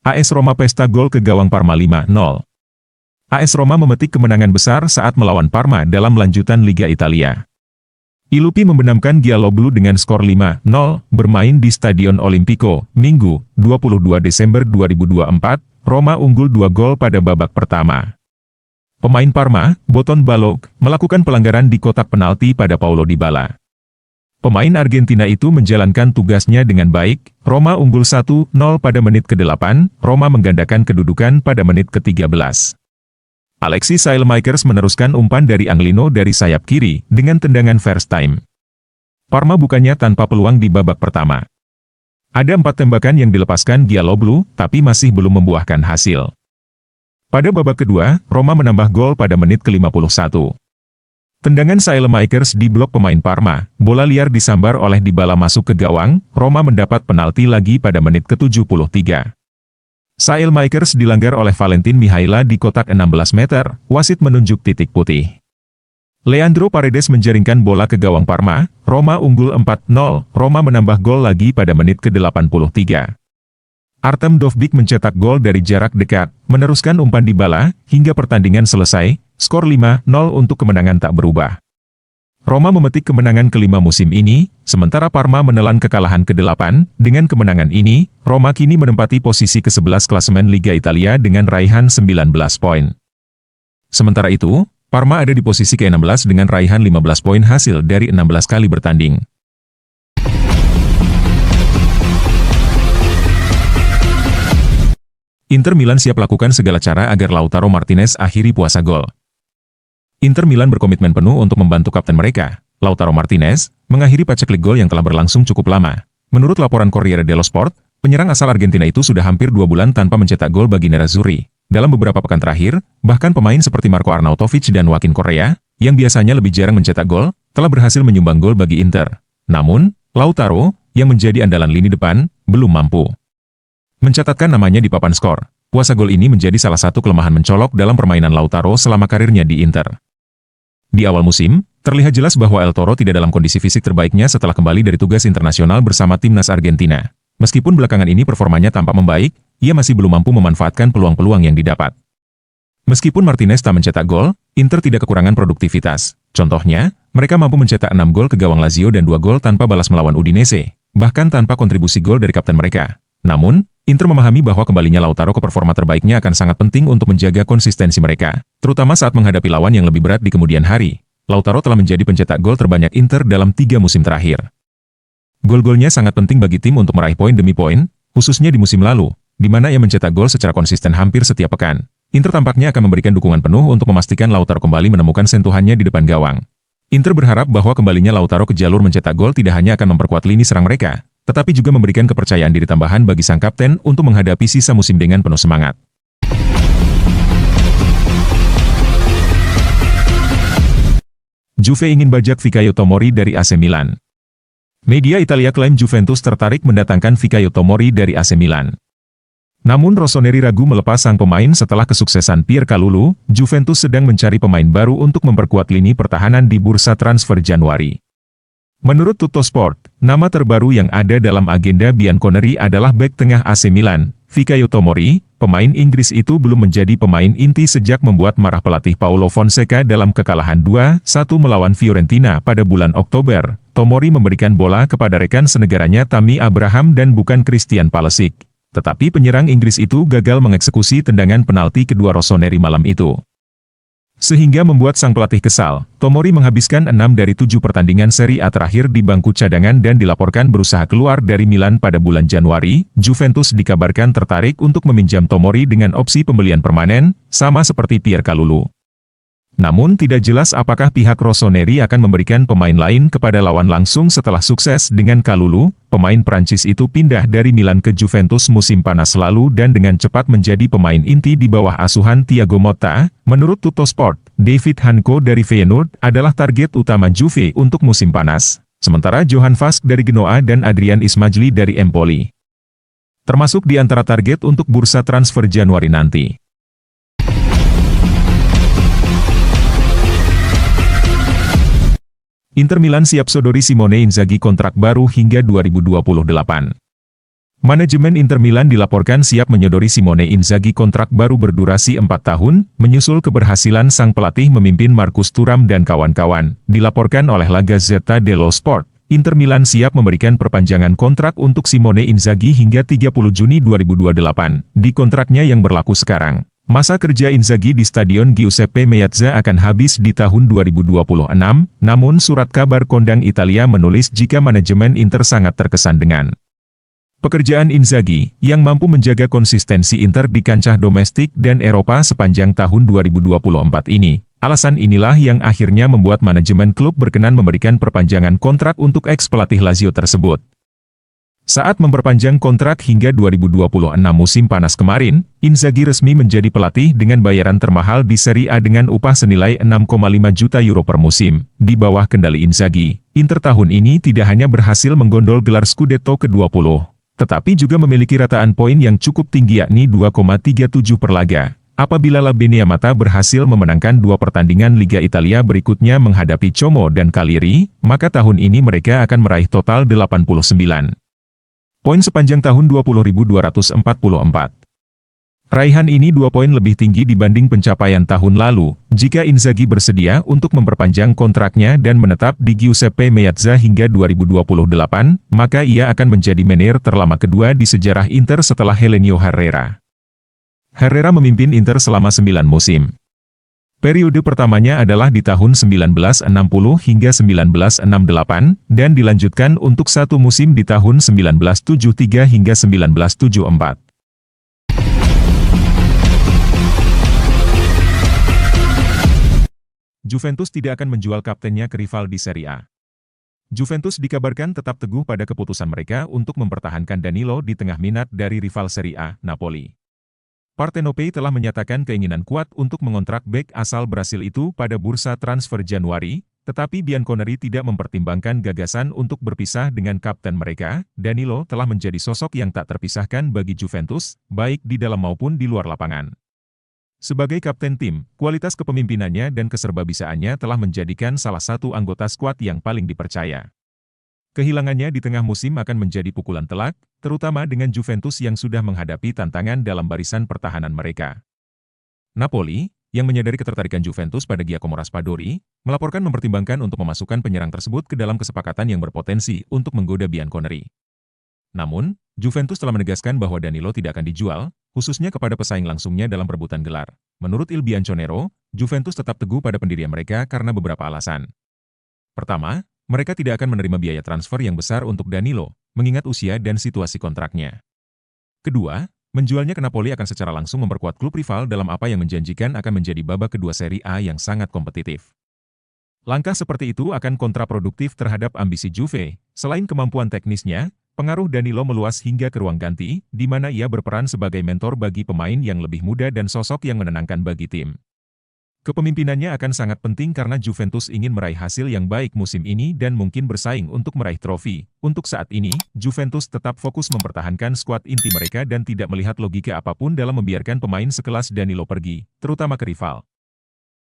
AS Roma pesta gol ke gawang Parma 5-0. AS Roma memetik kemenangan besar saat melawan Parma dalam lanjutan Liga Italia. I Lupi membenamkan Gialloblu dengan skor 5-0 bermain di Stadion Olimpico, Minggu, 22 Desember 2024, Roma unggul 2 gol pada babak pertama. Pemain Parma, Boton Balog, melakukan pelanggaran di kotak penalti pada Paulo Dybala. Pemain Argentina itu menjalankan tugasnya dengan baik. Roma unggul 1-0 pada menit ke-8, Roma menggandakan kedudukan pada menit ke-13. Alexis Saelemaekers meneruskan umpan dari Anglino dari sayap kiri dengan tendangan first time. Parma bukannya tanpa peluang di babak pertama. Ada 4 tembakan yang dilepaskan Gialloblu, tapi masih belum membuahkan hasil. Pada babak kedua, Roma menambah gol pada menit ke-51. Tendangan Saelemaekers di blok pemain Parma, bola liar disambar oleh Dybala masuk ke gawang, Roma mendapat penalti lagi pada menit ke-73. Saelemaekers dilanggar oleh Valentin Mihaila di kotak 16 meter, wasit menunjuk titik putih. Leandro Paredes menjaringkan bola ke gawang Parma, Roma unggul 4-0, Roma menambah gol lagi pada menit ke-83. Artem Dovbyk mencetak gol dari jarak dekat, meneruskan umpan Dybala, hingga pertandingan selesai, skor 5-0 untuk kemenangan tak berubah. Roma memetik kemenangan kelima musim ini, sementara Parma menelan kekalahan ke-8. Dengan kemenangan ini, Roma kini menempati posisi ke-11 klasemen Liga Italia dengan raihan 19 poin. Sementara itu, Parma ada di posisi ke-16 dengan raihan 15 poin hasil dari 16 kali bertanding. Inter Milan siap lakukan segala cara agar Lautaro Martinez akhiri puasa gol. Inter Milan berkomitmen penuh untuk membantu kapten mereka, Lautaro Martinez, mengakhiri paceklik gol yang telah berlangsung cukup lama. Menurut laporan Corriere dello Sport, penyerang asal Argentina itu sudah hampir 2 bulan tanpa mencetak gol bagi Nerazzurri. Dalam beberapa pekan terakhir, bahkan pemain seperti Marco Arnautovic dan Joaquin Correa, yang biasanya lebih jarang mencetak gol, telah berhasil menyumbang gol bagi Inter. Namun, Lautaro, yang menjadi andalan lini depan, belum mampu mencatatkan namanya di papan skor. Puasa gol ini menjadi salah satu kelemahan mencolok dalam permainan Lautaro selama karirnya di Inter. Di awal musim, terlihat jelas bahwa El Toro tidak dalam kondisi fisik terbaiknya setelah kembali dari tugas internasional bersama timnas Argentina. Meskipun belakangan ini performanya tampak membaik, ia masih belum mampu memanfaatkan peluang-peluang yang didapat. Meskipun Martinez tak mencetak gol, Inter tidak kekurangan produktivitas. Contohnya, mereka mampu mencetak 6 gol ke gawang Lazio dan 2 gol tanpa balas melawan Udinese, bahkan tanpa kontribusi gol dari kapten mereka. Namun, Inter memahami bahwa kembalinya Lautaro ke performa terbaiknya akan sangat penting untuk menjaga konsistensi mereka, terutama saat menghadapi lawan yang lebih berat di kemudian hari. Lautaro telah menjadi pencetak gol terbanyak Inter dalam 3 musim terakhir. Gol-golnya sangat penting bagi tim untuk meraih poin demi poin, khususnya di musim lalu, di mana ia mencetak gol secara konsisten hampir setiap pekan. Inter tampaknya akan memberikan dukungan penuh untuk memastikan Lautaro kembali menemukan sentuhannya di depan gawang. Inter berharap bahwa kembalinya Lautaro ke jalur mencetak gol tidak hanya akan memperkuat lini serang mereka, tetapi juga memberikan kepercayaan diri tambahan bagi sang kapten untuk menghadapi sisa musim dengan penuh semangat. Juve ingin bajak Fikayo Tomori dari AC Milan. Media Italia klaim Juventus tertarik mendatangkan Fikayo Tomori dari AC Milan. Namun Rossoneri ragu melepas sang pemain setelah kesuksesan Pierre Kalulu. Juventus sedang mencari pemain baru untuk memperkuat lini pertahanan di bursa transfer Januari. Menurut Tuttosport, nama terbaru yang ada dalam agenda Bianconeri adalah bek tengah AC Milan, Fikayo Tomori. Pemain Inggris itu belum menjadi pemain inti sejak membuat marah pelatih Paulo Fonseca dalam kekalahan 2-1 melawan Fiorentina pada bulan Oktober. Tomori memberikan bola kepada rekan senegaranya Tammy Abraham dan bukan Christian Pulisic. Tetapi penyerang Inggris itu gagal mengeksekusi tendangan penalti kedua Rossoneri malam itu, sehingga membuat sang pelatih kesal. Tomori menghabiskan 6 dari 7 pertandingan Serie A terakhir di bangku cadangan dan dilaporkan berusaha keluar dari Milan pada bulan Januari. Juventus dikabarkan tertarik untuk meminjam Tomori dengan opsi pembelian permanen, sama seperti Pierre Kalulu. Namun tidak jelas apakah pihak Rossoneri akan memberikan pemain lain kepada lawan langsung setelah sukses dengan Kalulu. Pemain Prancis itu pindah dari Milan ke Juventus musim panas lalu dan dengan cepat menjadi pemain inti di bawah asuhan Thiago Motta. Menurut Tuttosport, David Hanko dari Feyenoord adalah target utama Juve untuk musim panas, sementara Johan Vask dari Genoa dan Adrian Ismaili dari Empoli termasuk di antara target untuk bursa transfer Januari nanti. Inter Milan siap sodori Simone Inzaghi kontrak baru hingga 2028. Manajemen Inter Milan dilaporkan siap menyodori Simone Inzaghi kontrak baru berdurasi 4 tahun, menyusul keberhasilan sang pelatih memimpin Marcus Thuram dan kawan-kawan. Dilaporkan oleh La Gazzetta dello Sport, Inter Milan siap memberikan perpanjangan kontrak untuk Simone Inzaghi hingga 30 Juni 2028. Di kontraknya yang berlaku sekarang, masa kerja Inzaghi di Stadion Giuseppe Meazza akan habis di tahun 2026, namun surat kabar kondang Italia menulis jika manajemen Inter sangat terkesan dengan pekerjaan Inzaghi, yang mampu menjaga konsistensi Inter di kancah domestik dan Eropa sepanjang tahun 2024 ini. Alasan inilah yang akhirnya membuat manajemen klub berkenan memberikan perpanjangan kontrak untuk ex-pelatih Lazio tersebut. Saat memperpanjang kontrak hingga 2026 musim panas kemarin, Inzaghi resmi menjadi pelatih dengan bayaran termahal di Serie A dengan upah senilai 6,5 juta euro per musim. Di bawah kendali Inzaghi, Inter tahun ini tidak hanya berhasil menggondol gelar Scudetto ke-20, tetapi juga memiliki rataan poin yang cukup tinggi yakni 2,37 per laga. Apabila La Beniamata berhasil memenangkan 2 pertandingan Liga Italia berikutnya menghadapi Como dan Cagliari, maka tahun ini mereka akan meraih total 89 poin sepanjang tahun 20.244. Raihan ini 2 poin lebih tinggi dibanding pencapaian tahun lalu. Jika Inzaghi bersedia untuk memperpanjang kontraknya dan menetap di Giuseppe Meazza hingga 2028, maka ia akan menjadi manajer terlama kedua di sejarah Inter setelah Helenio Herrera. Herrera memimpin Inter selama 9 musim. Periode pertamanya adalah di tahun 1960 hingga 1968, dan dilanjutkan untuk 1 musim di tahun 1973 hingga 1974. Juventus tidak akan menjual kaptennya ke rival di Serie A. Juventus dikabarkan tetap teguh pada keputusan mereka untuk mempertahankan Danilo di tengah minat dari rival Serie A, Napoli. Partenopei telah menyatakan keinginan kuat untuk mengontrak bek asal Brasil itu pada bursa transfer Januari, tetapi Bianconeri tidak mempertimbangkan gagasan untuk berpisah dengan kapten mereka. Danilo telah menjadi sosok yang tak terpisahkan bagi Juventus, baik di dalam maupun di luar lapangan. Sebagai kapten tim, kualitas kepemimpinannya dan keserbabisaannya telah menjadikan salah satu anggota skuad yang paling dipercaya. Kehilangannya di tengah musim akan menjadi pukulan telak, terutama dengan Juventus yang sudah menghadapi tantangan dalam barisan pertahanan mereka. Napoli, yang menyadari ketertarikan Juventus pada Giacomo Raspadori, melaporkan mempertimbangkan untuk memasukkan penyerang tersebut ke dalam kesepakatan yang berpotensi untuk menggoda Bianconeri. Namun, Juventus telah menegaskan bahwa Danilo tidak akan dijual, khususnya kepada pesaing langsungnya dalam perebutan gelar. Menurut Il Bianconero, Juventus tetap teguh pada pendirian mereka karena beberapa alasan. Pertama, mereka tidak akan menerima biaya transfer yang besar untuk Danilo, mengingat usia dan situasi kontraknya. Kedua, menjualnya ke Napoli akan secara langsung memperkuat klub rival dalam apa yang menjanjikan akan menjadi babak kedua Serie A yang sangat kompetitif. Langkah seperti itu akan kontraproduktif terhadap ambisi Juve. Selain kemampuan teknisnya, pengaruh Danilo meluas hingga ke ruang ganti, di mana ia berperan sebagai mentor bagi pemain yang lebih muda dan sosok yang menenangkan bagi tim. Kepemimpinannya akan sangat penting karena Juventus ingin meraih hasil yang baik musim ini dan mungkin bersaing untuk meraih trofi. Untuk saat ini, Juventus tetap fokus mempertahankan skuad inti mereka dan tidak melihat logika apapun dalam membiarkan pemain sekelas Danilo pergi, terutama ke rival.